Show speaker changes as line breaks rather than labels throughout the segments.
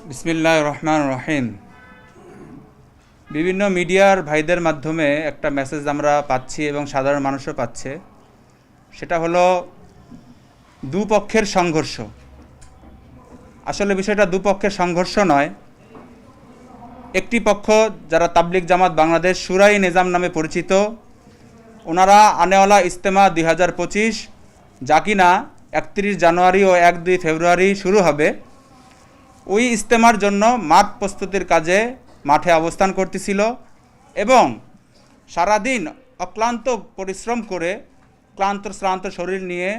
বিসমিল্লাহির রহমানির রহিম। বিভিন্ন মিডিয়ার ভাইদের মাধ্যমে একটা মেসেজ আমরা পাচ্ছি এবং সাধারণ মানুষও পাচ্ছে, সেটা হলো দুপক্ষের সংঘর্ষ। আসলে বিষয়টা দুপক্ষের সংঘর্ষ নয়। একটি পক্ষ যারা তাবলিগ জামাত বাংলাদেশ শুরাই নিজাম নামে পরিচিত, ওনারা আনেওয়ালা ইজতেমা 2025 যা কিনা 31 জানুয়ারি ও 1-2 ফেব্রুয়ারি শুরু হবে, ওই ইজতেমার জন্য মাঠ প্রস্তুতির কাজে মাঠে অবস্থান করতেছিল এবং সারাদিন অক্লান্ত পরিশ্রম করে ক্লান্ত শ্রান্ত শরীর নিয়ে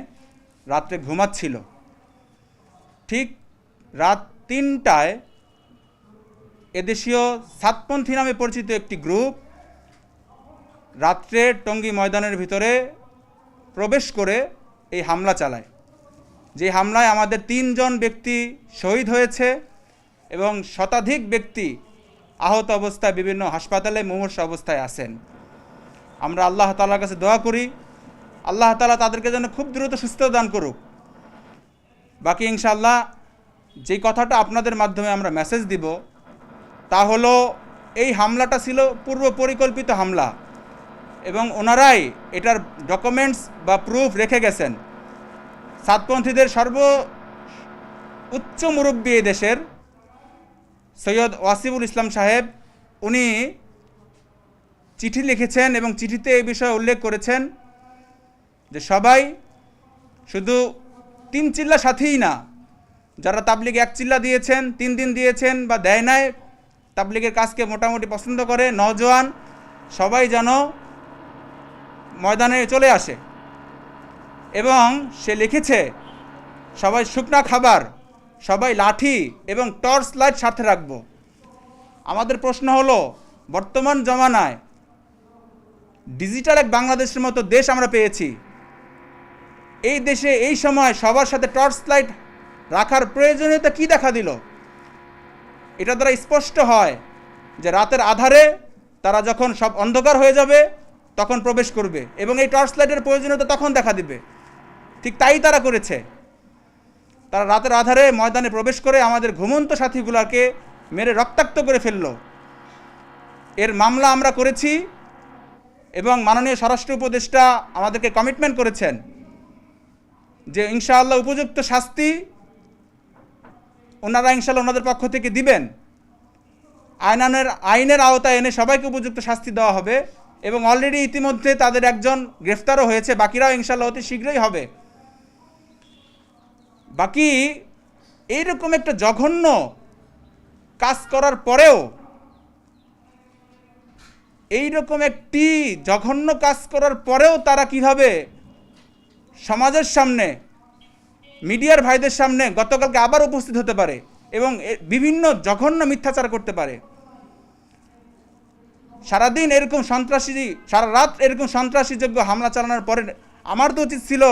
রাত্রে ঘুমাচ্ছিল। ঠিক রাত 3টায় এদেশীয় সাতপন্থী নামে পরিচিত একটি গ্রুপ রাত্রে টঙ্গী ময়দানের ভিতরে প্রবেশ করে এই হামলা চালায়। যে হামলায় আমাদের 3 জন ব্যক্তি শহীদ হয়েছে এবং শতাধিক ব্যক্তি আহত অবস্থায় বিভিন্ন হাসপাতালে মুমূর্ষু অবস্থায় আছেন। আমরা আল্লাহ তাআলার কাছে দোয়া করি, আল্লাহ তাআলা তাদেরকে যেন খুব দ্রুত সুস্থতা দান করুক। বাকি ইনশাআল্লাহ যে কথাটা আপনাদের মাধ্যমে আমরা মেসেজ দিব তা হলো, এই হামলাটা ছিল পূর্ব পরিকল্পিত হামলা এবং ওনারাই এটার ডকুমেন্টস বা প্রুফ রেখে গেছেন। সাতপন্থীদের উচ্চ মুরব্বী এই দেশের সৈয়দ ওয়াসিবুল ইসলাম সাহেব, উনি চিঠি লিখেছেন এবং চিঠিতে এই বিষয়ে উল্লেখ করেছেন যে সবাই শুধু 3 চিল্লা সাথীই না, যারা তাবলিগ 1 চিল্লা দিয়েছেন, 3 দিন দিয়েছেন বা দেয় নাই, তাবলিগের কাজকে মোটামুটি পছন্দ করে নওজোয়ান সবাই যেন ময়দানে চলে আসে। এবং সে লিখেছে সবাই শুকনা খাবার, সবাই লাঠি এবং টর্চ লাইট সাথে রাখব। আমাদের প্রশ্ন হলো, বর্তমান জমানায় ডিজিটাল এক বাংলাদেশের মতো দেশ আমরা পেয়েছি, এই দেশে এই সময় সবার সাথে টর্চ লাইট রাখার প্রয়োজনীয়তা কি দেখা দিল? এটা দ্বারা স্পষ্ট হয় যে রাতের আধারে তারা যখন সব অন্ধকার হয়ে যাবে তখন প্রবেশ করবে এবং এই টর্চ লাইটের প্রয়োজনীয়তা তখন দেখা দিবে। ঠিক তাই তারা করেছে। তারা রাতের আধারে ময়দানে প্রবেশ করে আমাদের ঘুমন্ত সাথীগুলোকে মেরে রক্তাক্ত করে ফেলল। এর মামলা আমরা করেছি এবং মাননীয় স্বরাষ্ট্র উপদেষ্টা আমাদেরকে কমিটমেন্ট করেছেন যে ইনশাআল্লাহ উপযুক্ত শাস্তি ওনারা ইনশাআল্লাহ ওনাদের পক্ষ থেকে দিবেন। আইনের আওতায় এনে সবাইকে উপযুক্ত শাস্তি দেওয়া হবে এবং অলরেডি ইতিমধ্যে তাদের একজন গ্রেফতারও হয়েছে, বাকিরাও ইনশাআল্লাহ অতি শীঘ্রই হবে। বাকি এইরকম একটা জঘন্য কাজ করার পরেও, তারা কিভাবে সমাজের সামনে, মিডিয়ার ভাইদের সামনে গতকালকে আবার উপস্থিত হতে পারে এবং বিভিন্ন জঘন্য মিথ্যাচার করতে পারে। সারাদিন এরকম সারা রাত এরকম সন্ত্রাসীযোগ্য হামলা চালানোর পরে আমার তো উচিত ছিল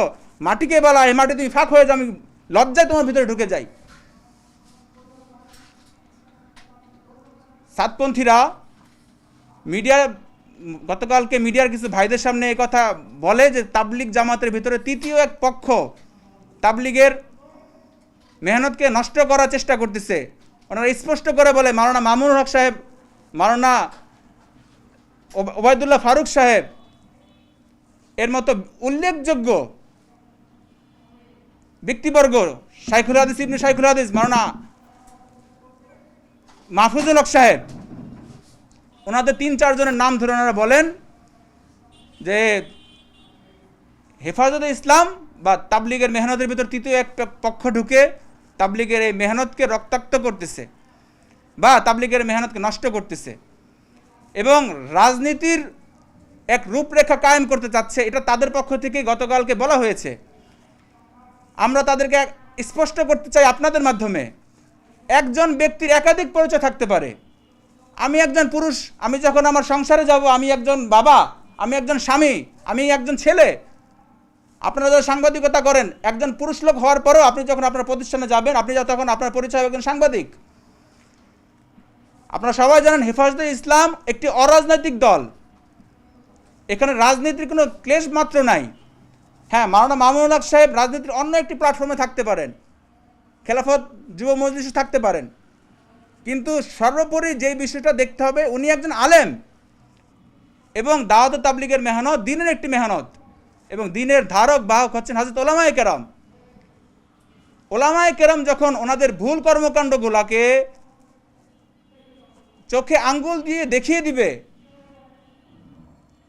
মাটিকে বলা, এই মাটি তুমি ফাঁক হয়ে যাও, আমি লজ্জায় তোমার ভিতরে ঢুকে যাই। সাতপন্থীরা গতকালকে মিডিয়ার কিছু ভাইদের সামনে এই কথা বলে যে তাবলিগ জামাতের ভিতরে তৃতীয় এক পক্ষ তাবলিগের মেহনতকে নষ্ট করার চেষ্টা করতেছে। ওনারা স্পষ্ট করে বলে, মাওলানা মামুনুল হক সাহেব, মাওলানা ওবায়দুল্লাহ ফারুক সাহেব এর মতো উল্লেখযোগ্য ব্যক্তিবর্গ, শাইখুল হাদিস ইবনে শাইখুল হাদিস মাওলানা মাহফুজুল হক সাহেব, ওনাদের 3-4 জনের নাম ধরে ওনারা বলেন যে হেফাজতে ইসলাম বা তাবলিগের মেহনতের ভিতর তৃতীয় এক পক্ষ ঢুকে তাবলিগের এই মেহনতকে রক্তাক্ত করতেছে বা তাবলিগের মেহনতকে নষ্ট করতেছে এবং রাজনীতির এক রূপরেখা কায়েম করতে চাচ্ছে। এটা তাদের পক্ষ থেকে গতকালকে বলা হয়েছে। আমরা তাদেরকে স্পষ্ট করতে চাই আপনাদের মাধ্যমে, একজন ব্যক্তির একাধিক পরিচয় থাকতে পারে। আমি একজন পুরুষ, আমি যখন আমার সংসারে যাব, আমি একজন বাবা, আমি একজন স্বামী, আমি একজন ছেলে। আপনারা যখন সাংবাদিকতা করেন, একজন পুরুষ লোক হওয়ার পরেও আপনি যখন আপনার প্রতিষ্ঠানে যাবেন, আপনি তখন আপনার পরিচয় একজন সাংবাদিক। আপনারা সবাই জানেন হেফাজতে ইসলাম একটি অরাজনৈতিক দল, এখানে রাজনীতির কোনো ক্লেশ মাত্র নাই। হ্যাঁ, মাওলানা মামুনুল হক সাহেব রাজনীতির অন্য একটি প্ল্যাটফর্মে থাকতে পারেন, খেলাফত যুব মজলিসে থাকতে পারেন, কিন্তু সর্বোপরি যেই বিষয়টা দেখতে হবে উনি একজন আলেম এবং দাওয়াত তাবলিগের মেহনত দিনের একটি মেহনত এবং দিনের ধারক বাহক হচ্ছেন হযরত ওলামায়ে কেরাম। ওলামায়ে কেরাম যখন ওনাদের ভুল কর্মকাণ্ডগুলোকে চোখে আঙ্গুল দিয়ে দেখিয়ে দিবে,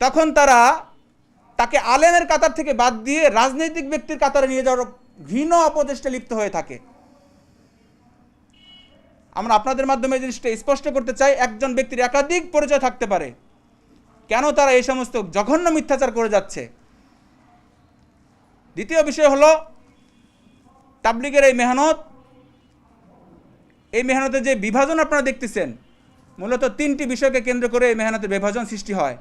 তখন তাকে আলেমের কাতার থেকে বাদ দিয়ে রাজনৈতিক ব্যক্তির কাতারে নিয়ে যাওয়ার ঘৃণ অপচেষ্টা লিপ্ত হয়ে থাকে। আমরা আপনাদের মাধ্যমে এই জিনিসটা স্পষ্ট করতে চাই, একজন ব্যক্তির একাধিক পরিচয় থাকতে পারে, কেন তারা এই সমস্ত জঘন্য মিথ্যাচার করে যাচ্ছে। দ্বিতীয় বিষয় হলো তাবলিগের এই মেহনতের যে বিভাজন আপনারা দেখতেছেন, মূলত তিনটি বিষয়কে কেন্দ্র করে এই মেহনতের বিভাজন সৃষ্টি হয়।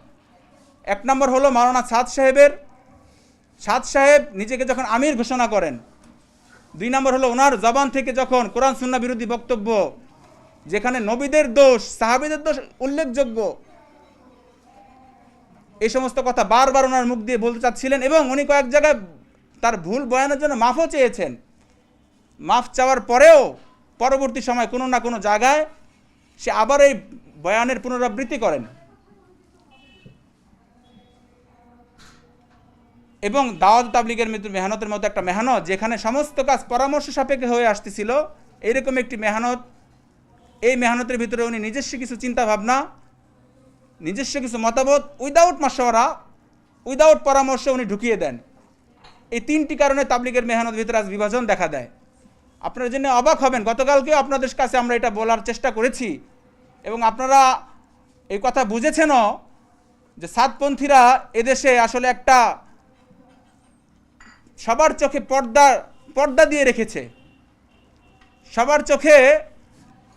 এক নম্বর হলো মাওলানা সাদ সাহেব নিজেকে যখন আমির ঘোষণা করেন। দুই নম্বর হলো ওনার জবান থেকে যখন কোরআন সুন্নাহ বিরোধী বক্তব্য, যেখানে নবীদের দোষ সাহাবীদের দোষ উল্লেখযোগ্য, এই সমস্ত কথা বারবার ওনার মুখ দিয়ে বলতে চাচ্ছিলেন এবং উনি কয়েক জায়গায় তার ভুল বয়ানের জন্য মাফও চেয়েছেন। মাফ চাওয়ার পরেও পরবর্তী সময় কোনো না কোনো জায়গায় সে আবার এই বয়ানের পুনরাবৃত্তি করেন এবং দাওয়াত তাবলিগের মেহনতের মতো একটা মেহনত, যেখানে সমস্ত কাজ পরামর্শ সাপেক্ষে হয়ে আসতেছিল, এইরকম একটি মেহনত, এই মেহনতের ভিতরে উনি নিজস্ব কিছু চিন্তা ভাবনা, নিজস্ব কিছু মতামত উইদাউট মাশওয়ারা, উইদাউট পরামর্শ উনি ঢুকিয়ে দেন। এই তিনটি কারণে তাবলিগের মেহনত ভিতরে আজ বিভাজন দেখা দেয়। আপনারা জেনে অবাক হবেন, গতকালকেও আপনাদের কাছে আমরা এটা বলার চেষ্টা করেছি এবং আপনারা এই কথা বুঝেছেনও যে সাতপন্থীরা এদেশে আসলে একটা সবার চোখে পর্দা দিয়ে রেখেছে, সবার চোখে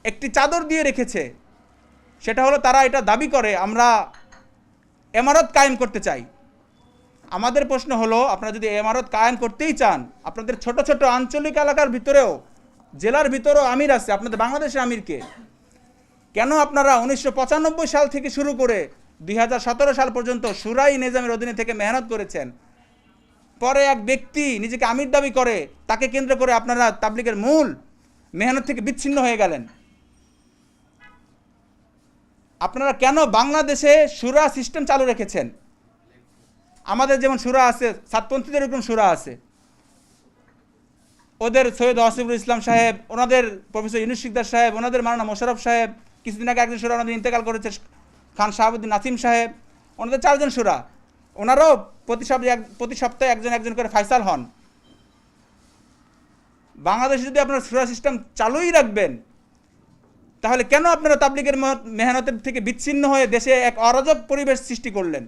একটি চাদর দিয়ে রেখেছে। সেটা হলো তারা এটা দাবি করে আমরা ইমারত কায়েম করতে চাই। আমাদের প্রশ্ন হলো, আপনারা যদি ইমারত কায়েম করতেই চান, আপনাদের ছোট ছোট আঞ্চলিক এলাকার ভিতরেও, জেলার ভিতরেও আমির আছে, আপনাদের বাংলাদেশের আমিরকে কেন আপনারা 1995 সাল থেকে শুরু করে 2017 সাল পর্যন্ত শুরাই নিজামের অধীনে থেকে মেহনত করেছেন? পরে এক ব্যক্তি নিজেকে আমির দাবি করে, তাকে কেন্দ্র করে আপনারা তাবলিগের মূল মেহনত থেকে বিচ্ছিন্ন হয়ে গেলেন। আপনারা কেন বাংলাদেশে শুরা সিস্টেম চালু রেখেছেন? আমাদের যেমন শুরা আছে, সাতপন্থীদের এরকম শুরা আছে, ওদের সৈয়দ ওয়াসিফুল ইসলাম সাহেব, ওনাদের প্রফেসর ইউনুস শিকদার সাহেব, ওনাদের মাওলানা মোশাররফ সাহেব, কিছুদিন আগে একজন শুরা ওনাদের ইন্তেকাল করেছে খান শাহাবুদ্দিন নাসিম সাহেব, ওনাদের 4 জন শুরা, ওনারাও প্রতি সপ্তাহে একজন করে ফাইসাল হন। বাংলাদেশে যদি আপনারা শুরা সিস্টেম চালুই রাখবেন, তাহলে কেন আপনারা তাবলিগের মেহনতের থেকে বিচ্ছিন্ন হয়ে দেশে এক অরাজক পরিবেশ সৃষ্টি করলেন?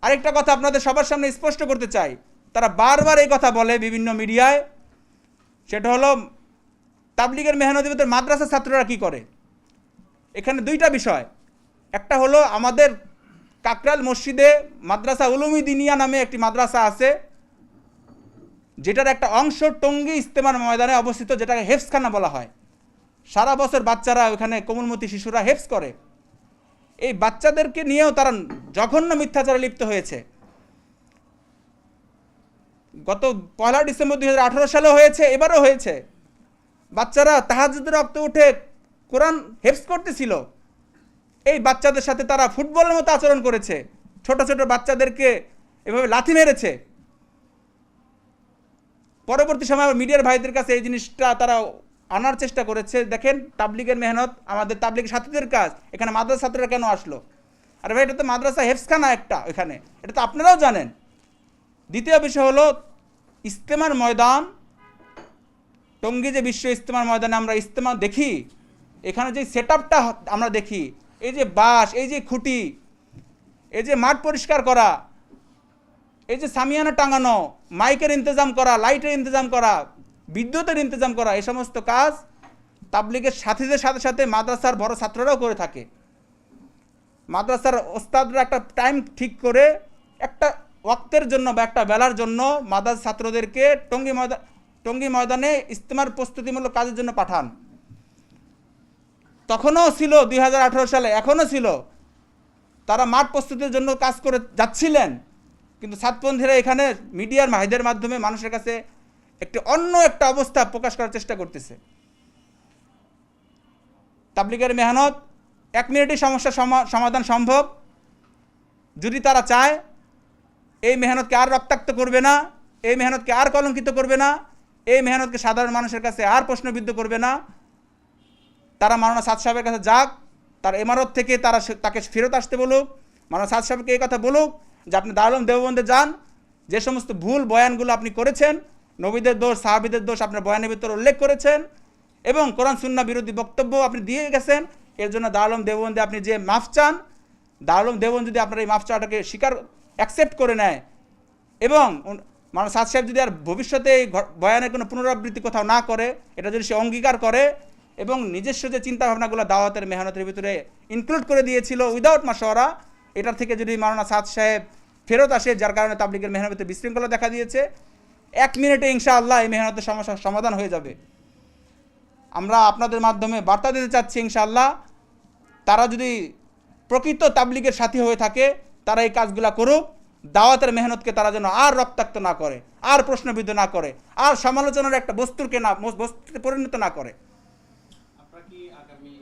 আরেকটা কথা আপনাদের সবার সামনে স্পষ্ট করতে চাই, তারা বারবার এই কথা বলে বিভিন্ন মিডিয়ায়, সেটা হলো তাবলিগের মেহনতের ভিতরে মাদ্রাসার ছাত্ররা কি করে। এখানে দুইটা বিষয়, একটা হলো আমাদের কাকরাল মসজিদে মাদ্রাসা উলুমি দিনিয়া নামে একটি মাদ্রাসা আছে, যেটার একটা অংশ টঙ্গী ইস্তেমার ময়দানে অবস্থিত, যেটাকে হেফজখানা বলা হয়। সারা বছর বাচ্চারা ওখানে কোমলমতি শিশুরা হেফজ করে। এই বাচ্চাদেরকে নিয়েও তারা জঘন্য মিথ্যাচারে লিপ্ত হয়েছে। গত 1 ডিসেম্বর 2018 সালেও হয়েছে, এবারও হয়েছে। বাচ্চারা তাহাজ্জুদের রক্তে উঠে কোরআন হেফজ করতেছিল, এই বাচ্চাদের সাথে তারা ফুটবলের মতো আচরণ করেছে, ছোট ছোট বাচ্চাদেরকে এভাবে লাথি মেরেছে। পরবর্তী সময় মিডিয়ার ভাইদের কাছে এই জিনিসটা তারা আনার চেষ্টা করেছে, দেখেন তাবলিগের মেহনত, আমাদের তাবলিগের সাথীদের কাজ, এখানে মাদ্রাসা ছাত্ররা কেন আসলো? আরে ভাই, এটা তো মাদ্রাসা হেফজখানা একটা, এখানে এটা তো আপনারাও জানেন। দ্বিতীয় বিষয় হলো ইস্তেমার ময়দান, টঙ্গী যে বিশ্ব ইস্তেমার ময়দানে আমরা ইস্তেমা দেখি, এখানে যে সেটআপটা আমরা দেখি, এই যে বাঁশ, এই যে খুঁটি, এই যে মাঠ পরিষ্কার করা, এই যে সামিয়ানা টাঙানো, মাইকের ইন্তজাম করা, লাইটের ইন্তজাম করা, বিদ্যুতের ইন্তজাম করা, এই সমস্ত কাজ তাবলিগের সাথীদের সাথে সাথে মাদ্রাসার বড় ছাত্ররাও করে থাকে। মাদ্রাসার ওস্তাদরা একটা টাইম ঠিক করে একটা ওয়াক্তের জন্য বা একটা বেলার জন্য মাদ্রাসা ছাত্রদেরকে টঙ্গী ময়দানে ইস্তেমার প্রস্তুতিমূলক কাজের জন্য পাঠান। তখনও ছিল 2018 সালে, এখনও ছিল, তারা মাঠ প্রস্তুতির জন্য কাজ করে যাচ্ছিলেন, কিন্তু সাতপন্থীরা এখানে মিডিয়ার ভাইদের মাধ্যমে মানুষের কাছে একটি অন্য একটা অবস্থা প্রকাশ করার চেষ্টা করতেছে। তাবলিগের মেহনত 1 মিনিটেই সমস্যার সমাধান সম্ভব যদি তারা চায়। এই মেহনতকে আর রক্তাক্ত করবে না, এই মেহনতকে আর কলঙ্কিত করবে না, এই মেহনতকে সাধারণ মানুষের কাছে আর প্রশ্নবিদ্ধ করবে না। তারা মাওলানা সাদ সাহেবের কাছে যাক, তার ইমারত থেকে তাকে ফেরত আসতে বলুক, মাওলানা সাদ সাহেবকে এই কথা বলুক যে আপনি দারুল উলুম দেওবন্দে যান, যে সমস্ত ভুল বয়ানগুলো আপনি করেছেন, নবীদের দোষ সাহাবীদের দোষ আপনার বয়ানের ভিতরে উল্লেখ করেছেন এবং কোরআন সুন্নাহ বিরোধী বক্তব্য আপনি দিয়ে গেছেন, এর জন্য দারুল উলুম দেওবন্দে আপনি যে মাফ চান, দারুল উলুম দেওবন্দ যদি আপনার এই মাফ চাওয়াটাকে অ্যাকসেপ্ট করে নেয় এবং মাওলানা সাদ সাহেব যদি আর ভবিষ্যতে এই বয়ানের কোনো পুনরাবৃত্তি কোথাও না করে, এটা যদি সে অঙ্গীকার করে এবং নিজস্ব যে চিন্তাভাবনাগুলো দাওয়াতের মেহনতের ভিতরে ইনক্লুড করে দিয়েছিল উইদাউট মাশওয়ারা, এটার থেকে যদি মাওলানা সাদ সাহেব ফেরত আসে, যার কারণে তাবলিগের মেহনতে বিশৃঙ্খলা দেখা দিয়েছে, 1 মিনিটে ইনশাআল্লাহ এই মেহনতের সমস্যার সমাধান হয়ে যাবে। আমরা আপনাদের মাধ্যমে বার্তা দিতে চাচ্ছি ইনশাআল্লাহ, তারা যদি প্রকৃত তাবলিগের সাথী হয়ে থাকে তারা এই কাজগুলো করুক, দাওয়াতের মেহনতকে তারা যেন আর রক্তাক্ত না করে, আর প্রশ্নবিদ্ধ না করে, আর সমালোচনার একটা বস্তুতে পরিণত না করে।
আপনারা কি আগামী